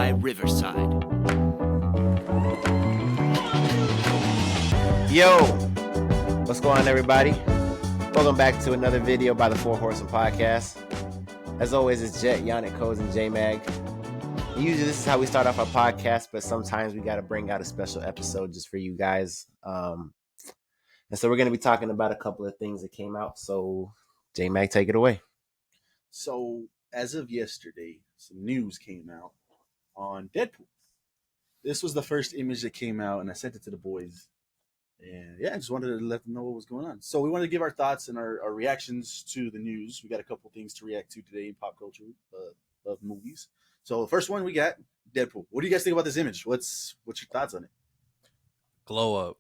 by Riverside. Yo, what's going on, everybody? Welcome back to another video by the Horsemen podcast. As always, it's Jet, Yannick, Codes, and J-Mag. Usually this is how we start off our podcast, but sometimes we got to bring out a special episode just for you guys. And so we're going to be talking about a couple of things that came out. So, J-Mag, take it away. So, as of yesterday, some news came out on Deadpool. This was the first image that came out, and I sent it to the boys. And yeah, I just wanted to let them know what was going on. So we wanted to give our thoughts and our reactions to the news. We got a couple things to react to today in pop culture of movies. So the first one we got, Deadpool. What do you guys think about this image? What's your thoughts on it? Glow up.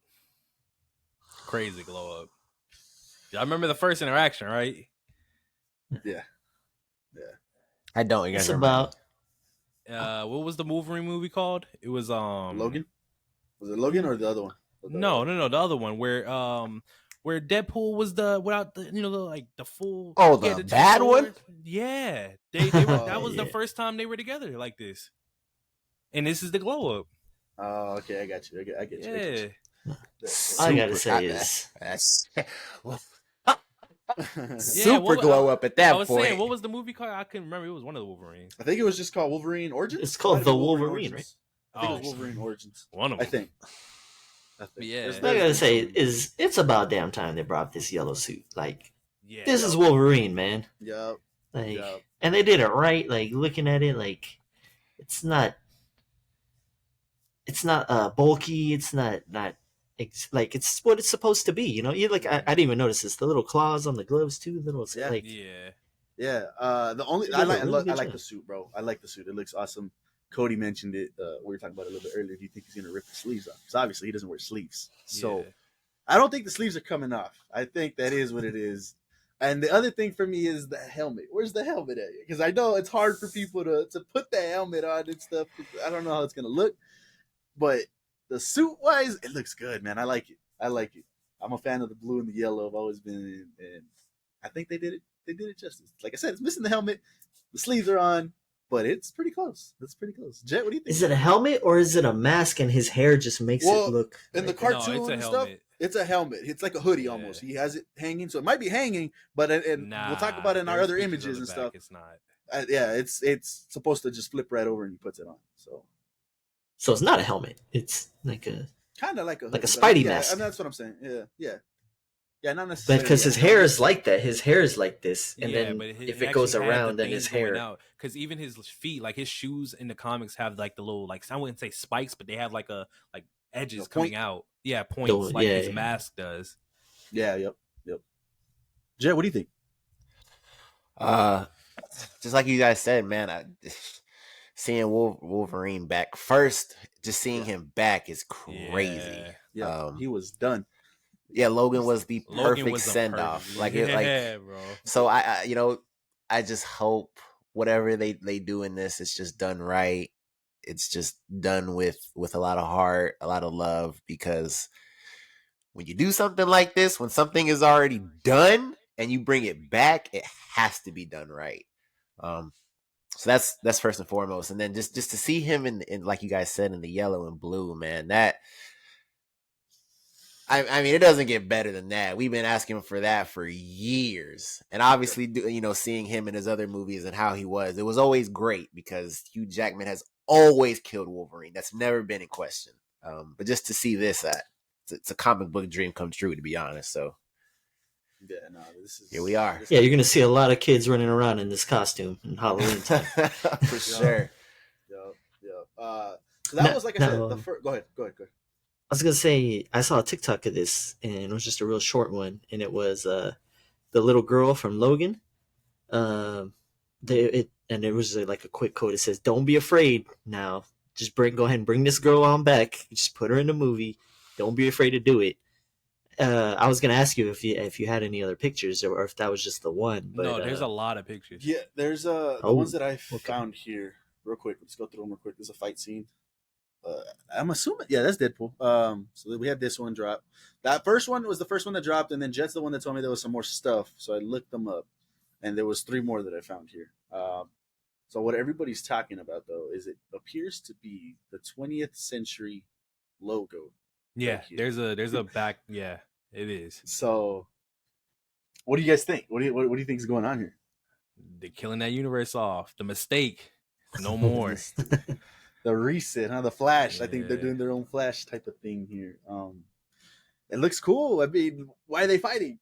Crazy glow up. I remember the first interaction, right? Yeah. I don't. It's about What was the Wolverine movie called? It was Logan? Was it Logan or the other one? No, the other one where Deadpool was without the full. Oh, the bad one? Yeah, they were, that was the first time they were together like this, and this is the glow up. Oh, okay, I got you. I get you. Yeah. all I gotta say is super glow up at that I was point. saying, what was the movie called? I couldn't remember. It was one of the Wolverines. I think it was just called Wolverine Origins. it's called The Wolverine, right? I think it was Wolverine Origins. One of I them. think. Yeah. All I gotta say is it's about damn time they brought this yellow suit. Like Yeah. this is Wolverine, man. Yep. Like, Yep. and they did it right. Like looking at it, like it's not bulky. It's not like it's what it's supposed to be. You know, you like I didn't even notice this. The little claws on the gloves too. Little Yeah. like Yeah. The only They I did a really like good job. the suit, bro. I like the suit. It looks awesome. Cody mentioned it. We were talking about it a little bit earlier. Do you think he's gonna rip the sleeves off? Because obviously he doesn't wear sleeves. So Yeah. I don't think the sleeves are coming off. I think that is what it is. And the other thing for me is the helmet. Where's the helmet at? Because I know it's hard for people to put the helmet on and stuff. I don't know how it's gonna look, but the suit wise, it looks good, man. I like it. I'm a fan of the blue and the yellow. I've always been, and I think they did it. They did it justice. Like I said, it's missing the helmet. The sleeves are on, but it's pretty close. It's pretty close. Jet, what do you think? is it a helmet or is it a mask and his hair just makes it look in the like, cartoon No, it's a and stuff? helmet. It's a helmet. It's like a hoodie Yeah. almost. He has it hanging, so it might be hanging, but and we'll talk about it in our there's other pictures images of and the stuff. back. It's not. Yeah, it's supposed to just flip right over and he puts it on. So so it's not a helmet. It's like a kind of like a Like a hoodie, Spidey but mask. And that's what I'm saying. Yeah, not necessarily. because his hair is like that. His hair is like this, and Yeah, then but if it goes around, then his hair. Because even his feet, like his shoes in the comics, have like the little I wouldn't say spikes, but they have like edges A coming point? out. Yeah, points like yeah, his yeah. mask does. Yeah, yep. Jet, what do you think? Just like you guys said, man, seeing Wolverine back first, just seeing him back is crazy. Yeah, he was done. Yeah, Logan was the Logan perfect was the send perfect- off. Yeah, bro. So I just hope whatever they do in this, it's just done right. It's just done with a lot of heart, a lot of love, because when you do something like this, when something is already done and you bring it back, it has to be done right. So that's first and foremost. And then just to see him in like you guys said, in the yellow and blue, man, that I mean, it doesn't get better than that. We've been asking for that for years. And obviously, seeing him in his other movies and how he was, it was always great because Hugh Jackman has always killed Wolverine. That's never been in question. But just to see this, it's a comic book dream come true, to be honest. So Yeah, no, this is here we are. Yeah, you're gonna see a lot of kids running around in this costume in Halloween time. For sure. Yeah. So that was, like I said, the first. Go ahead. I was gonna say I saw a TikTok of this, and it was just a real short one, and it was the little girl from Logan. And it was like a quick quote. It says, "Don't be afraid now. Just go ahead and bring this girl on back. Just put her in the movie. Don't be afraid to do it." I was gonna ask you if you had any other pictures or if that was just the one. But, No, there's a lot of pictures. Yeah, there's the ones that I found here. Real quick, let's go through them real quick. There's a fight scene. I'm assuming, yeah, that's Deadpool. So we had this one drop. That first one was the first one that dropped, and then Jet's the one that told me there was some more stuff. So I looked them up, and there was 3 more that I found here. So what everybody's talking about though is it appears to be the 20th century logo. Yeah, Right here. there's a back. Yeah, it is. So what do you guys think? What do you think is going on here? They're killing that universe off. The mistake, no more. The reset, huh? The Flash. I think they're Yeah. doing their own Flash type of thing here. It looks cool. I mean, why are they fighting?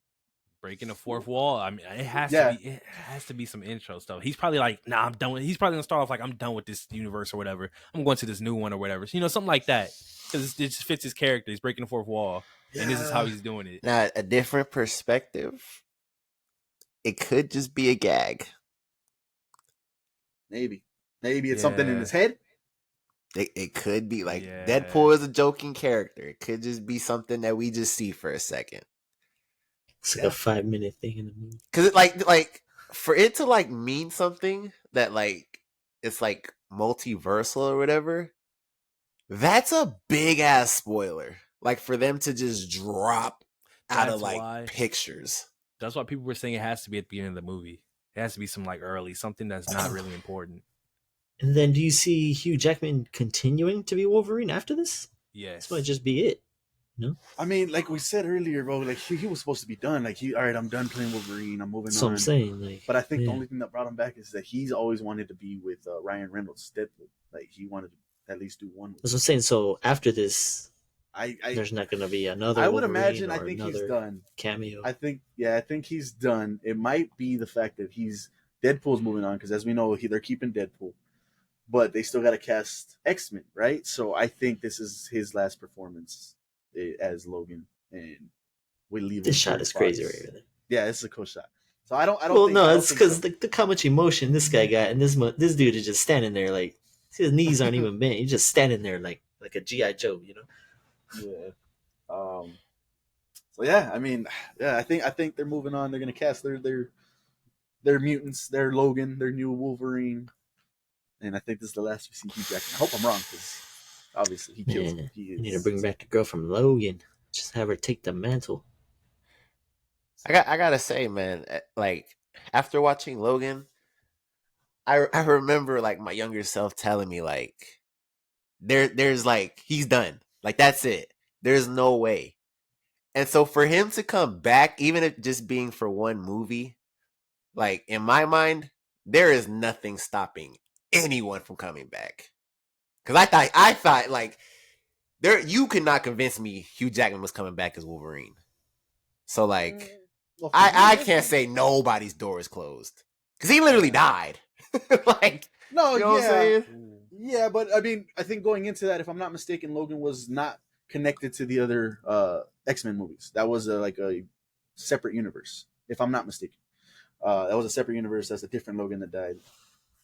Breaking the fourth wall. I mean, it has Yeah. to be. It has to be some intro stuff. He's probably like, "Nah, I'm done with." He's probably gonna start off like, "I'm done with this universe or whatever. I'm going to this new one or whatever." So, something like that, because it just fits his character. He's breaking the fourth wall, and this is how he's doing it. Now, a different perspective, it could just be a gag. Maybe it's something in his head. It could be like Deadpool is a joking character. It could just be something that we just see for a second. It's like a 5-minute thing in the movie. Because it like for it to like mean something that like it's like multiversal or whatever, that's a big ass spoiler. Like for them to just drop out of like pictures. That's why people were saying it has to be at the beginning of the movie. It has to be some like early, something that's not really important. And then do you see Hugh Jackman continuing to be Wolverine after this? Yes. This might just be it. No? I mean, like we said earlier, bro, like he was supposed to be done. Like all right, I'm done playing Wolverine. I'm moving on. That's what I'm saying. Like, but I think the only thing that brought him back is that he's always wanted to be with Ryan Reynolds, Deadpool. Like he wanted to at least do one. That's what I'm saying. So after this, I there's not going to be another. I would Wolverine imagine. or I think another he's done. Cameo. I think he's done. It might be the fact that Deadpool's moving on because, as we know, they're keeping Deadpool, but they still got to cast X-Men, right? So I think this is his last performance as Logan, and we leave. This shot is crazy right here. Yeah, this is a cool shot. So I don't. Well, no, it's because look how much emotion this guy got, and this dude is just standing there like his knees aren't even bent. He's just standing there like a GI Joe, Yeah. So yeah, I mean, yeah, I think they're moving on. They're gonna cast their mutants, their Logan, their new Wolverine, and I think this is the last we see Hugh Jackman. I hope I'm wrong because obviously he kills. Man, You need to bring back the girl from Logan. Just have her take the mantle. I gotta say, man, like after watching Logan, I remember like my younger self telling me like there's like he's done. Like that's it. There's no way. And so for him to come back, even if just being for one movie, like in my mind, there is nothing stopping anyone from coming back. Because I thought like you could not convince me Hugh Jackman was coming back as Wolverine. So like I can't say nobody's door is closed because he literally died. Like no, you know what I'm saying? Yeah, but I mean, I think going into that, if I'm not mistaken, Logan was not connected to the other X-Men movies. That was like a separate universe, if I'm not mistaken. That was a separate universe. That's a different Logan that died,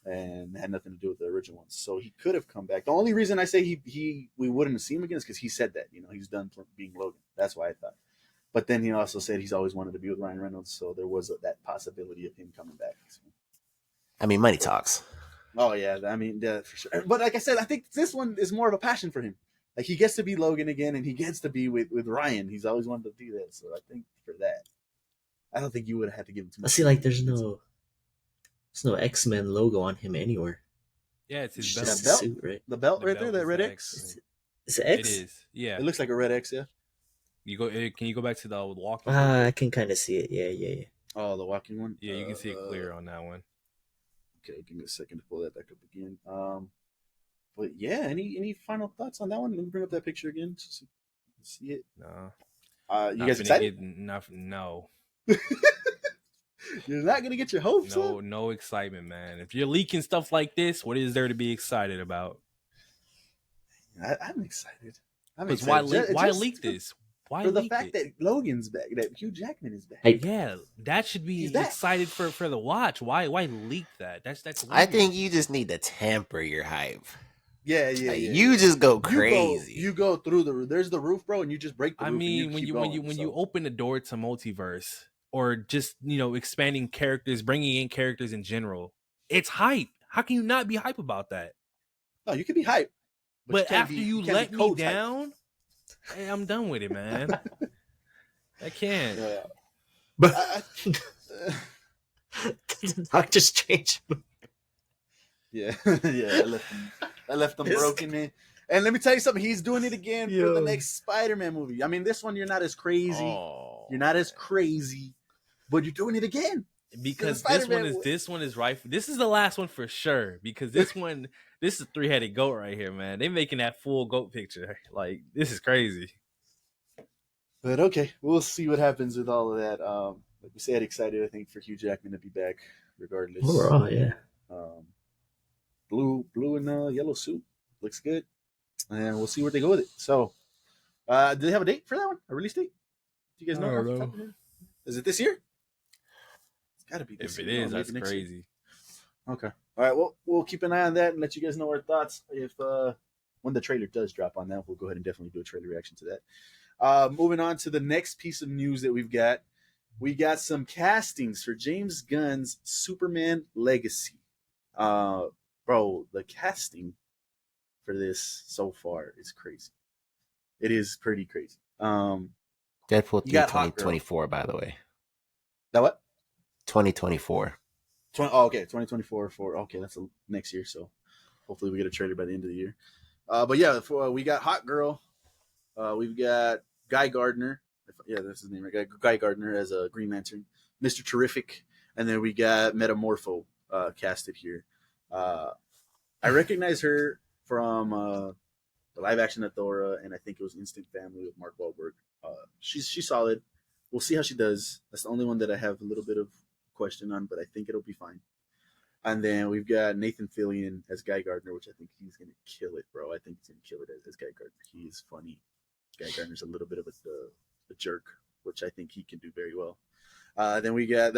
and had nothing to do with the original ones. So he could have come back. The only reason I say we wouldn't have seen him again is because he said that he's done being Logan. That's why I thought. But then he also said he's always wanted to be with Ryan Reynolds, so there was that possibility of him coming back. I mean, money talks. Oh yeah, I mean, yeah, for sure. But like I said, I think this one is more of a passion for him. Like he gets to be Logan again, and he gets to be with Ryan. He's always wanted to do that, so I think for that, I don't think you would have had to give him too much. I see, like there's no X-Men logo on him anywhere. Yeah, it's his That belt. belt? Suit, right? The belt The right belt there, that is red the X. Is it X? It is. Yeah. It looks like a red X, yeah. Can you go back to the walking? I can kind of see it. Yeah. Oh, the walking one. Yeah, you can see it clear on that one. Okay, give me a second to pull that back up again. But yeah, any final thoughts on that one? Let me bring up that picture again to see it. No. You guys excited? No. You're not gonna get your hopes up? No excitement, man. If you're leaking stuff like this, what is there to be excited about? I'm excited. Because why leak this? Why for the leak fact it? that Logan's back, that Hugh Jackman is back. Yeah, that should be excited for the watch. Why leak that? That's weird. I think you just need to temper your hype. Yeah. You just go crazy. You go through there's the roof, bro, and you just break the roof. I mean, when you open the door to multiverse or just expanding characters, bringing in characters in general, it's hype. How can you not be hype about that? No, you can be hype, but after you let me down, hey, I'm done with it, man. I can't. Yeah. But Doctor Strange. Yeah, yeah. I left them broken, man. And let me tell you something. He's doing it again for the next Spider-Man movie. I mean, this one you're not as crazy. Oh, You're not as crazy, but you're doing it again. because this one is right. This is the last one for sure. Because this is a 3-headed goat right here, man. They making that full goat picture. Like, this is crazy. But okay, we'll see what happens with all of that. Like we said, excited I think for Hugh Jackman to be back, regardless. Overall, yeah. Blue and yellow suit looks good, and we'll see where they go with it. So, do they have a date for that one? A release date? Do you guys know? I don't know. Is it this year? It's got to be this If year. it is, that's crazy. Year. Okay. All right. Well, we'll keep an eye on that and let you guys know our thoughts. If when the trailer does drop on that, we'll go ahead and definitely do a trailer reaction to that. Moving on to the next piece of news that we've got. We got some castings for James Gunn's Superman Legacy. Bro, the casting for this so far is crazy. It is pretty crazy. Deadpool 3 got Hot 2024, by the way. That what? 2024. 2024 for okay, that's next year. So hopefully we get a trailer by the end of the year. But yeah, we got Hot Girl. We've got Guy Gardner. Yeah, that's his name, right? Guy Gardner as a Green Lantern, Mr. Terrific, and then we got Metamorpho casted here. I recognize her from the live action of Thora, and I think it was Instant Family with Mark Wahlberg. She's solid. We'll see how she does. That's the only one that I have a little bit of question on, but I think it'll be fine. And then we've got Nathan Fillion as Guy Gardner, which I think he's gonna kill it, bro. I think he's gonna kill it as Guy Gardner. He is funny. Guy Gardner's a little bit of a jerk, which I think he can do very well. Then we got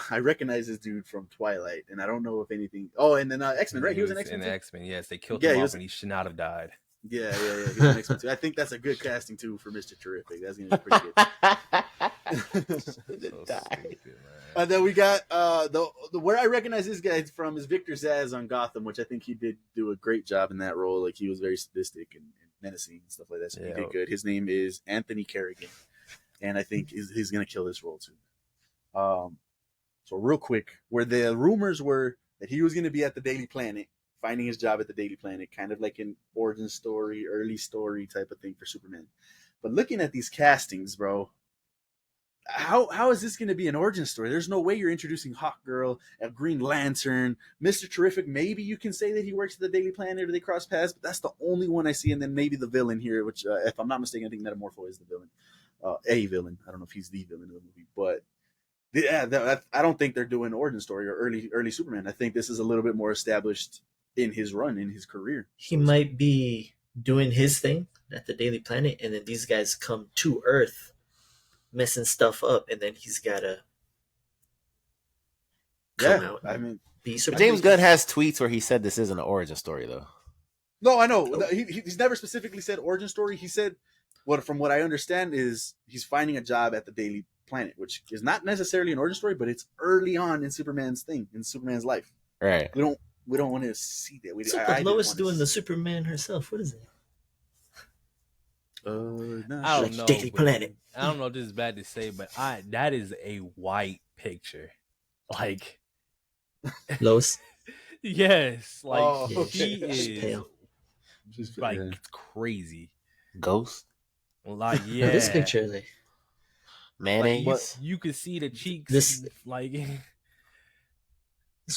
I recognize this dude from Twilight, and I don't know if anything. Oh, and then X-Men, right? He was an X-Men. In X-Men, yes, they killed him off, and he should not have died. Yeah. He's an X-Men too. I think that's a good casting too for Mr. Terrific. That's gonna be pretty good. So stupid, man. And then we got where I recognize this guy from is Victor Zsasz on Gotham, which I think he did do a great job in that role. Like he was very sadistic and menacing and stuff like that. So he did good. His name is Anthony Carrigan, and I think he's gonna kill this role too. So real quick, where the rumors were that he was gonna be at the Daily Planet, finding his job at the Daily Planet, kind of like an origin story, early story type of thing for Superman. But looking at these castings, bro, how is this going to be an origin story? There's no way you're introducing Hawk Girl, a Green Lantern, Mr. Terrific. Maybe you can say that he works at the Daily Planet or they cross paths, but that's the only one I see. And then maybe the villain here, which, if I'm not mistaken, I think Metamorpho is the villain. A villain. I don't know if he's the villain of the movie, but I don't think they're doing origin story or early Superman. I think this is a little bit more established in his run, in his career. He might be doing his thing at the Daily Planet, and then these guys come to Earth messing stuff up, and then he's gotta come out. I mean, James Gunn has tweets where he said this isn't an origin story, though. No, I know. He's never specifically said origin story. He said, from what I understand, is he's finding a job at the Daily Planet, which is not necessarily an origin story, but it's early on in Superman's life. Right. We don't want to see that. What's up with Lois doing the Superman herself? What is it? I don't know. Daily Planet. I don't know if this is bad to say, but that is a white picture. Like Lois? Yes. Like she is pale. Like it's crazy. Ghost? Like this picture like mayonnaise. Like, you could see the cheeks. This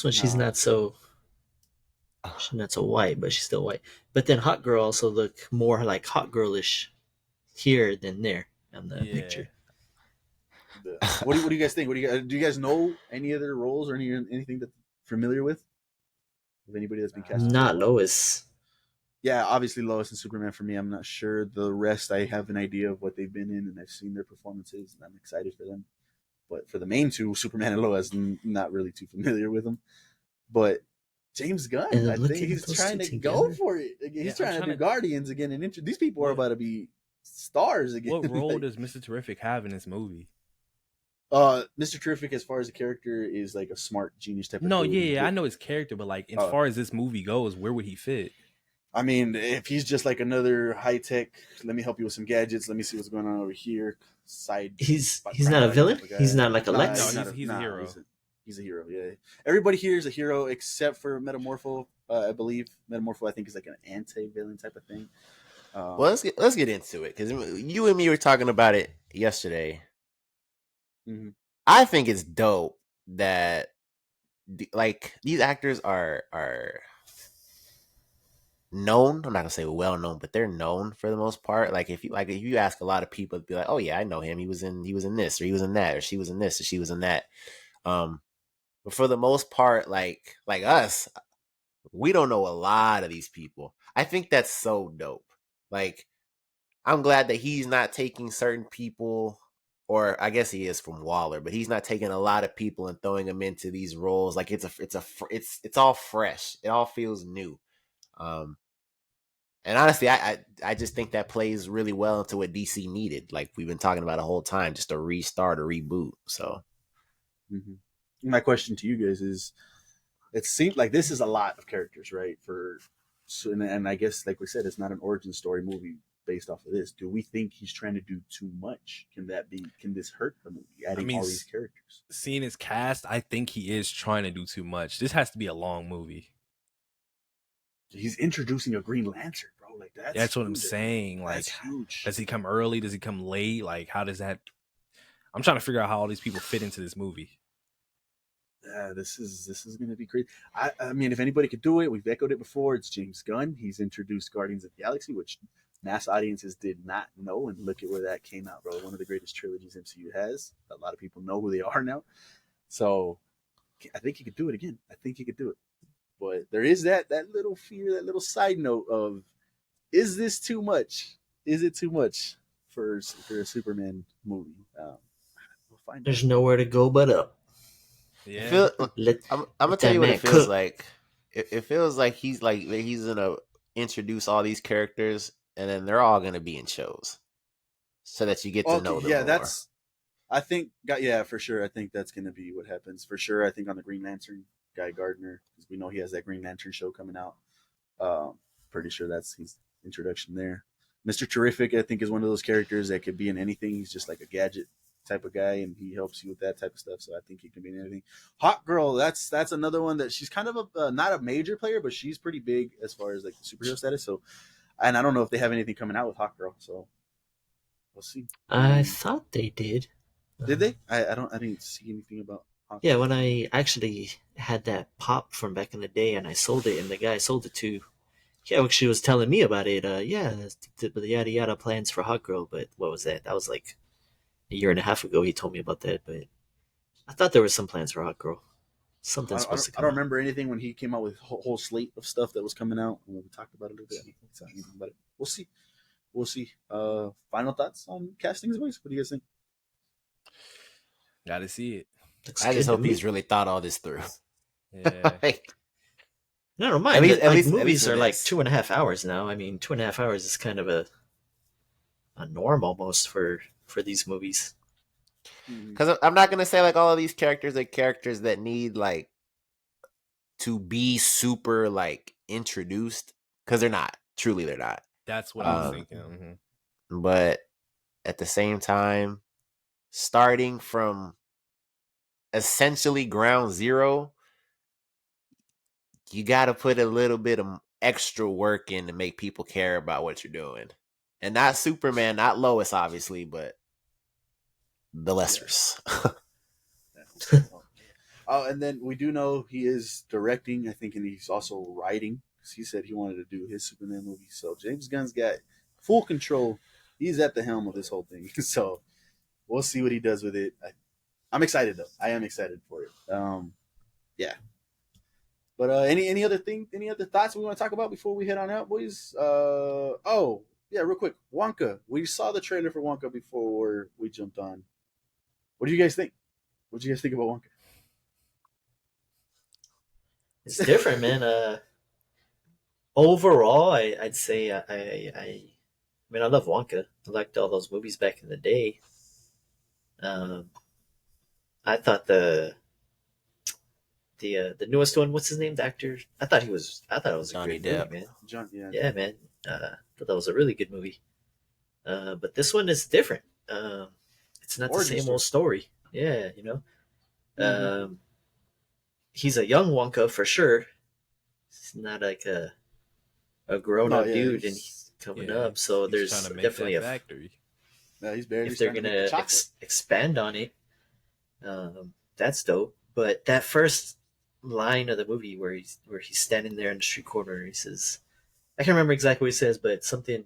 one she's not so white, but she's still white. But then Hot Girl also look more like Hot Girlish here than there on the picture. What do you guys think? Do you guys know any other roles or anything that familiar with anybody that's been cast? Not Lois. Yeah, obviously Lois and Superman for me. I'm not sure. The rest, I have an idea of what they've been in, and I've seen their performances, and I'm excited for them. But for the main two, Superman and Lois, I'm not really too familiar with them. But James Gunn, I think he's trying to go for it. He's trying to do Guardians again, and these people are about to be stars again. What role does Mr. Terrific have in this movie? Mr. Terrific, as far as the character, is like a smart genius type of dude. I know his character, but like as far as this movie goes, where would he fit? I mean, if he's just like another high tech, let me help you with some gadgets. Let me see what's going on over here. He's not a villain. He's not like a Lex. No, he's a hero. He's a hero. Yeah, everybody here is a hero except for Metamorpho. I believe Metamorpho. I think is like an anti-villain type of thing. Well, let's get into it because you and me were talking about it yesterday. Mhm. I think it's dope that like these actors are known. I'm not gonna say well known, but they're known for the most part. Like if you ask a lot of people, it'd be like, oh yeah, I know him. He was in this, or he was in that, or she was in this, or she was in that. But for the most part, like us, we don't know a lot of these people. I think that's so dope. Like I'm glad that he's not taking certain people, or I guess he is from Waller, but he's not taking a lot of people and throwing them into these roles. Like it's all fresh. It all feels new. Um, and honestly, I just think that plays really well into what DC needed. Like we've been talking about the whole time, just a restart, a reboot. So Mhm. My question to you guys is: it seems like this is a lot of characters, right? And I guess, like we said, it's not an origin story movie based off of this. Do we think he's trying to do too much? Can this hurt the movie? I Adding mean, all these characters. seeing his cast, I think he is trying to do too much. This has to be a long movie. He's introducing a Green Lantern, bro. Like That's what I'm huge. saying. Like, That's huge. does he come early? Does he come late? Like, how does that? I'm trying to figure out how all these people fit into this movie. Yeah, this is gonna be crazy. I mean, if anybody could do it, we've echoed it before. It's James Gunn. He's introduced Guardians of the Galaxy, which mass audiences did not know, and look at where that came out, bro. One of the greatest trilogies MCU has. A lot of people know who they are now. So I think he could do it again. I think he could do it. But there is that little fear, that little side note of, is this too much? Is it too much for a Superman movie? We'll find out. There's nowhere to go but up. it Yeah, feel, Let, I'm gonna let tell that you what man it feels cook. like. It feels like he's gonna introduce all these characters, and then they're all gonna be in shows, so that you get to Okay, know them yeah, more. I think, yeah, for sure. I think that's going to be what happens. For sure, I think on the Green Lantern, Guy Gardner, because we know he has that Green Lantern show coming out. Um, Pretty sure that's his introduction there. Mr. Terrific, I think, is one of those characters that could be in anything. He's just like a gadget type of guy, and he helps you with that type of stuff. So I think he can be in anything. Hot Girl, that's another one that she's kind of not a major player, but she's pretty big as far as like the superhero status. So, and I don't know if they have anything coming out with Hot Girl. So we'll see. I thought they did. Did they? I didn't see anything about Hot Yeah, Girl. when I actually had that pop from back in the day and I sold it, and the guy I sold it to, yeah, she was telling me about it. Yeah, the yada yada plans for Hot Girl, but what was that? That was like a year and a half ago. He told me about that, but I thought there was some plans for Hot Girl. Something's supposed to I come don't out. remember anything when he came out with a whole slate of stuff that was coming out. And we talked about it a little bit. I don't think it's anything about it. We'll see. We'll see. Final thoughts on castings, boys? What do you guys think? gotta see it. Looks I just good to hope me. he's really thought all this through. Yeah, Like, I don't mind. at least Movies for are like this. 2.5 hours now. I mean, 2.5 hours is kind of a norm almost for these movies. Because I'm not gonna say like all of these characters are characters that need like to be super like introduced, because they're not. Truly, they're not. that's what I was Uh, thinking. Mhm. but at the same time, starting from essentially ground zero, you got to put a little bit of extra work in to make people care about what you're doing. And not Superman, not Lois, obviously, but the lessers. Yeah. Oh, and then we do know he is directing, I think, and he's also writing, because he said he wanted to do his Superman movie. So James Gunn's got full control. He's at the helm of this whole thing. So we'll see what he does with it. I'm excited though. I am excited for it. Yeah. But any other thoughts we want to talk about before we head on out, boys? Oh yeah, real quick, Wonka. We saw the trailer for Wonka before we jumped on. What do you guys think? What do you guys think about Wonka? It's different, man. Overall, I'd say I mean, I love Wonka. I liked all those movies back in the day. Um, I thought the newest one, what's his name, the actor? I thought it was a Johnny great Depp. movie, man. John, yeah. Yeah, man. I thought that was a really good movie. But this one is different. It's not the Origin same old story. Yeah, you know. Mhm. he's a young Wonka for sure. He's not like a grown up dude, and he's coming up. So he's trying there's to make definitely that a factory. No, he's barely if they're starting to make the gonna chocolate. expand on it, that's dope. But that first line of the movie where he's standing there in the street corner, and he says, I can't remember exactly what he says, but something.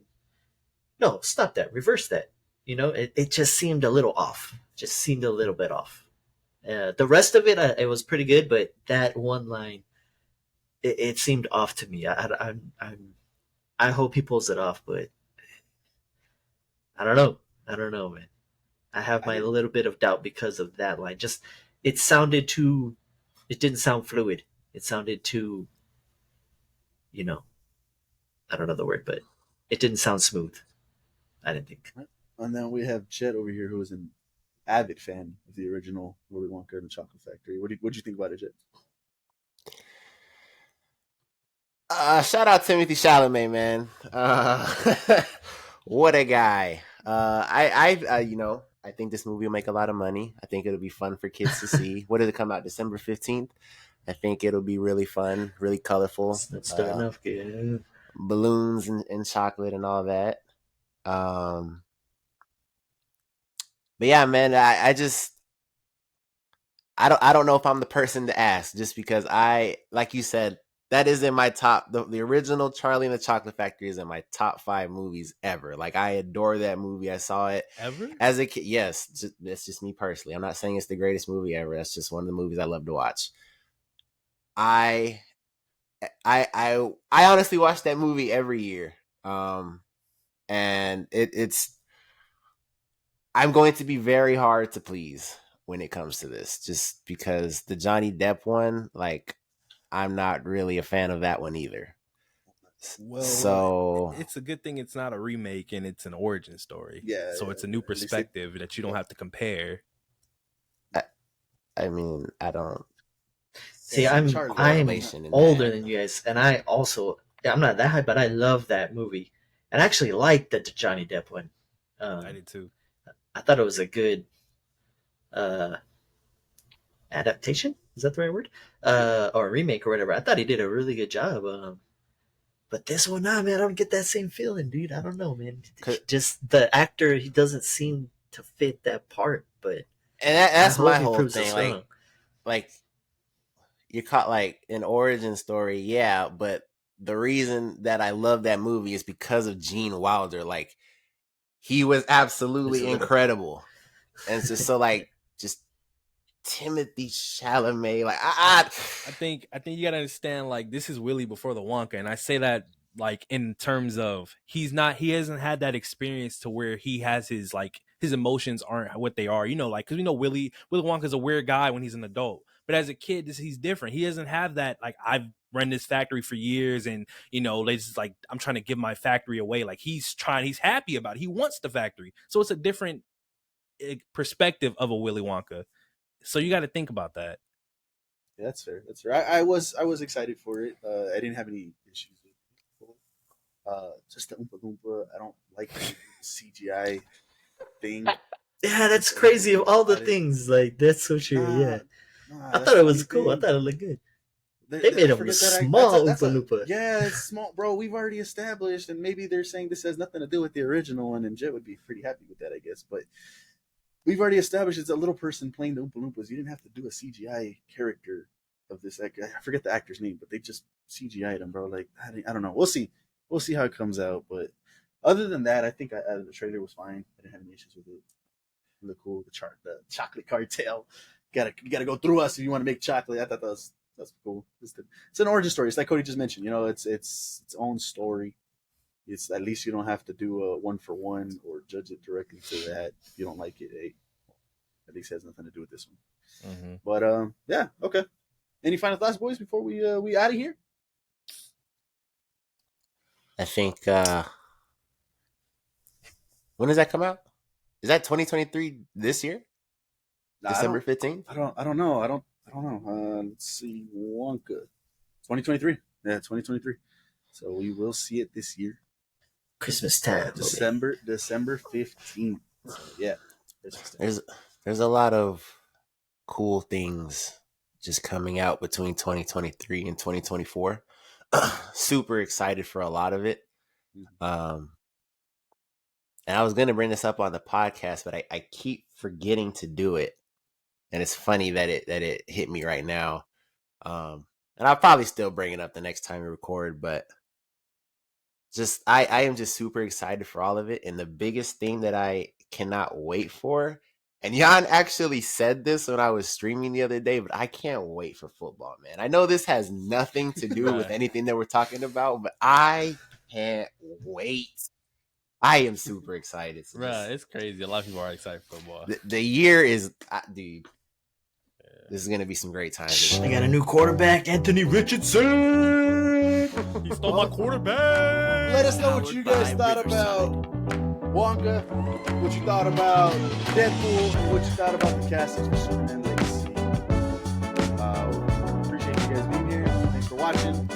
No, stop that, reverse that. You know, it just seemed a little off. Just seemed a little bit off. The rest of it, it was pretty good, but that one line, it seemed off to me. I hope he pulls it off, but I don't know. I don't know, man. I have my little bit of doubt because of that line. Just it sounded too. It didn't sound fluid. It sounded too. You know, I don't know the word, but it didn't sound smooth. I didn't think. And then we have Chet over here, who is an avid fan of the original Willy Wonka and the Chocolate Factory. What do you think about it, Chet? Shout out Timothy Chalamet, man. What a guy. I think this movie will make a lot of money. I think it'll be fun for kids to see. What did it come out? December 15th? I think it'll be really fun, really colorful. It's starting off good. Balloons and chocolate and all that. But yeah, man, I don't know if I'm the person to ask, just because like you said, that is in my top. The original Charlie and the Chocolate Factory is in my top 5 movies ever. Like, I adore that movie. I saw it ever as a kid. Yes, that's just me personally. I'm not saying it's the greatest movie ever. That's just one of the movies I love to watch. I honestly watch that movie every year. And it's I'm going to be very hard to please when it comes to this, just because the Johnny Depp one, like, I'm not really a fan of that one either. Well, so it's a good thing it's not a remake and it's an origin story. Yeah. So it's a new perspective that you don't have to compare. I mean, I don't see. I'm correlation in older that. than you guys, and I'm not that high, but I love that movie, and I actually liked the Johnny Depp one. I did too. I thought it was a good adaptation. Is that the right word? Or a remake or whatever. I thought he did a really good job. But this one, man, I don't get that same feeling, dude. I don't know, man. Just the actor, he doesn't seem to fit that part. But and that's my whole thing. Like you caught like an origin story, yeah. But the reason that I love that movie is because of Gene Wilder. Like, he was absolutely incredible, and it's just so like just Timothy Chalamet. Like, I think you gotta understand, like, this is Willy before the Wonka, and I say that like in terms of he hasn't had that experience to where he has his emotions aren't what they are, like, because we know Willy Wonka's a weird guy when he's an adult, but as a kid he's different. He doesn't have that, like, I've run this factory for years, and they just like, I'm trying to give my factory away. Like, he's happy about it. He wants the factory, so it's a different perspective of a Willy Wonka. So you got to think about that. Yeah, that's fair. That's fair. I was excited for it. I didn't have any issues with it. Just the Oompa Loompa. I don't like the CGI thing. Yeah, that's crazy. Of all the things, like, that's so true. I thought it was cool. I thought it looked good. They made him small Oompa Loompa. Yeah, it's small, bro. We've already established, and maybe they're saying this has nothing to do with the original one, and Jet would be pretty happy with that, I guess. But we've already established it's a little person playing the Oompa Loompas. You didn't have to do a CGI character of this. I forget the actor's name, but they just CGI'd him, bro. Like, I don't know. We'll see. We'll see how it comes out. But other than that, I think the trailer was fine. I didn't have any issues with it. It looked cool. The chocolate cartel. You gotta go through us if you want to make chocolate. I thought that's cool. It's an origin story. It's like Cody just mentioned. It's its own story. It's at least you don't have to do a 1-for-1 or judge it directly to that. If you don't like it, hey, at least it has nothing to do with this one. Mm-hmm. But yeah, okay. Any final thoughts, boys, before we out of here? I think when does that come out? Is that 2023 this year? December 15th? I don't know. Let's see. Wonka. 2023. Yeah, 2023. So we will see it this year. Christmas time. December 15th. So, yeah. There's a lot of cool things just coming out between 2023 and 2024. Super excited for a lot of it. And I was going to bring this up on the podcast, but I keep forgetting to do it. And it's funny that it hit me right now. And I'll probably still bring it up the next time we record, but just I am just super excited for all of it. And the biggest thing that I cannot wait for, and Jan actually said this when I was streaming the other day, but I can't wait for football, man. I know this has nothing to do with anything that we're talking about, but I can't wait. I am super excited. So Right, it's crazy. A lot of people are excited for football. the year is, dude, this is going to be some great times. They got a new quarterback, Anthony Richardson. He stole my quarterback. Let us know what you guys thought about Wonka, what you thought about Deadpool, and what you thought about the castings for Superman Legacy. Appreciate you guys being here. Thanks for watching.